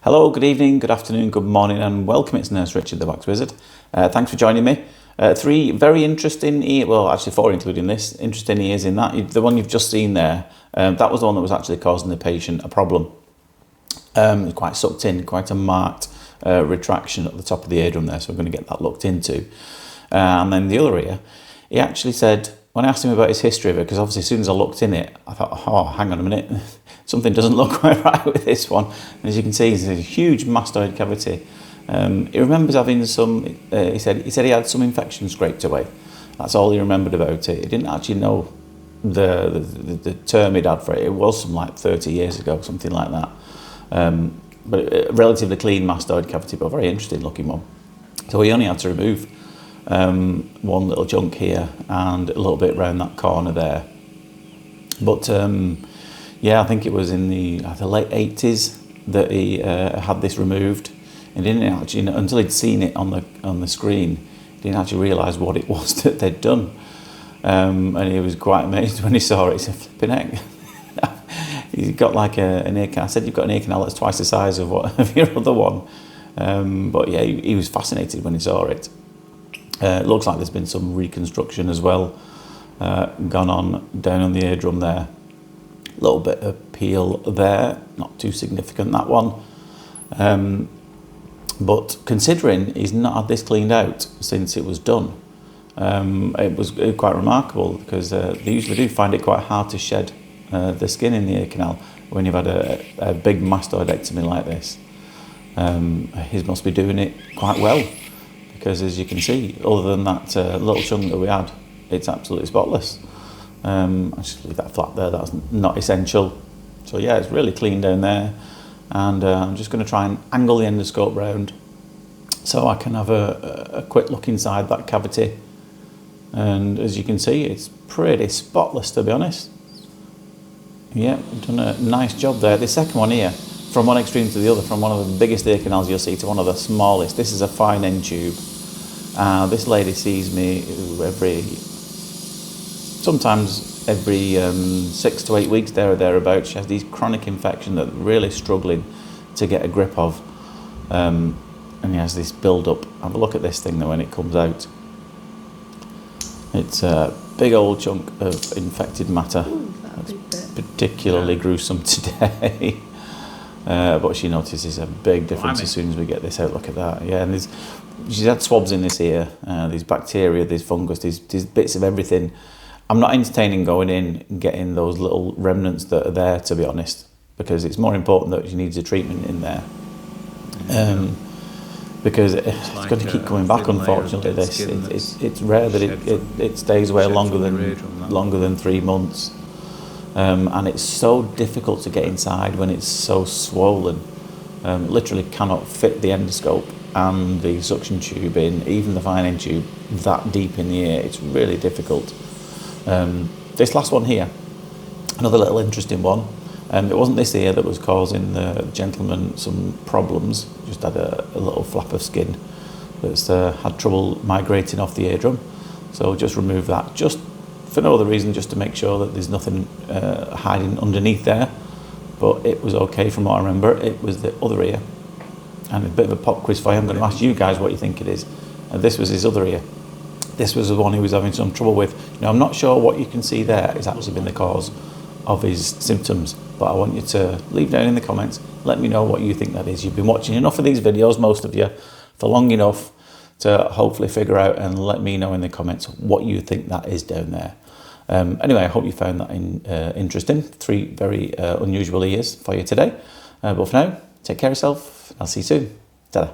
Hello, good evening, good afternoon, good morning, and welcome. It's Nurse Richard, the Wax Wizard. Thanks for joining me. Three very interesting ears, well, actually four including this, interesting ears in that. The one you've just seen there, that was the one that was actually causing the patient a problem. Quite sucked in, quite a marked retraction at the top of the eardrum there, so we're going to get that looked into. And then the other ear, he actually said, when I asked him about his history of it, because obviously as soon as I looked in it, I thought, oh, hang on a minute, something doesn't look quite right with this one. And as you can see, there's a huge mastoid cavity. He remembers having some, he said he had some infection scraped away. That's all he remembered about it. He didn't actually know the term he'd had for it. It was some like 30 years ago, something like that. But a relatively clean mastoid cavity, but a very interesting looking one. So he only had to remove one little chunk here and a little bit around that corner there. But yeah, I think it was in the late 80s that he had this removed. He didn't actually, until he'd seen it on the screen, he didn't actually realise what it was that they'd done. And he was quite amazed when he saw it. He said, flipping heck. He's got like an ear canal. I said, you've got an ear canal that's twice the size of your other one. But yeah, he was fascinated when he saw it. It looks like there's been some reconstruction as well gone on down on the eardrum there. A little bit of peel there, not too significant that one. But considering he's not had this cleaned out since it was done, it was quite remarkable because they usually do find it quite hard to shed the skin in the ear canal when you've had a big mastoidectomy like this. He must be doing it quite well because, as you can see, other than that little chunk that we had, it's absolutely spotless. I just leave that flat there, that's not essential. So yeah, it's really clean down there, and I'm just going to try and angle the endoscope round so I can have a quick look inside that cavity. And as you can see, it's pretty spotless, to be honest. Yeah, done a nice job there. The second one here, from one extreme to the other, from one of the biggest ear canals you'll see to one of the smallest. This is a fine end tube. This lady sees me sometimes every 6 to 8 weeks, there or thereabouts. She has these chronic infections that really struggling to get a grip of. And he has this build up. Have a look at this thing though when it comes out. It's a big old chunk of infected matter. It's particularly gruesome today. But she notices a big difference as soon as we get this out. Look at that. Yeah, and she's had swabs in this ear. These bacteria, these fungus, these bits of everything. I'm not entertaining going in and getting those little remnants that are there, to be honest, because it's more important that she needs a treatment in there. Because it's going to keep coming back, unfortunately. It's rare that it stays away longer than 3 months. And it's so difficult to get inside when it's so swollen. Literally cannot fit the endoscope and the suction tube in, even the fine end tube, that deep in the ear. It's really difficult. This last one here, another little interesting one. It wasn't this ear that was causing the gentleman some problems. Just had a little flap of skin that's had trouble migrating off the eardrum. So just remove that, just for no other reason, just to make sure that there's nothing hiding underneath there. But it was okay from what I remember. It was the other ear. And a bit of a pop quiz for you. I'm going to ask you guys what you think it is. This was his other ear. This was the one he was having some trouble with. Now, I'm not sure what you can see there has actually been the cause of his symptoms, but I want you to leave down in the comments, let me know what you think that is. You've been watching enough of these videos, most of you, for long enough to hopefully figure out and let me know in the comments what you think that is down there. Anyway, I hope you found that interesting. 3 very unusual ears for you today. But for now, take care of yourself. I'll see you soon. Ta-da.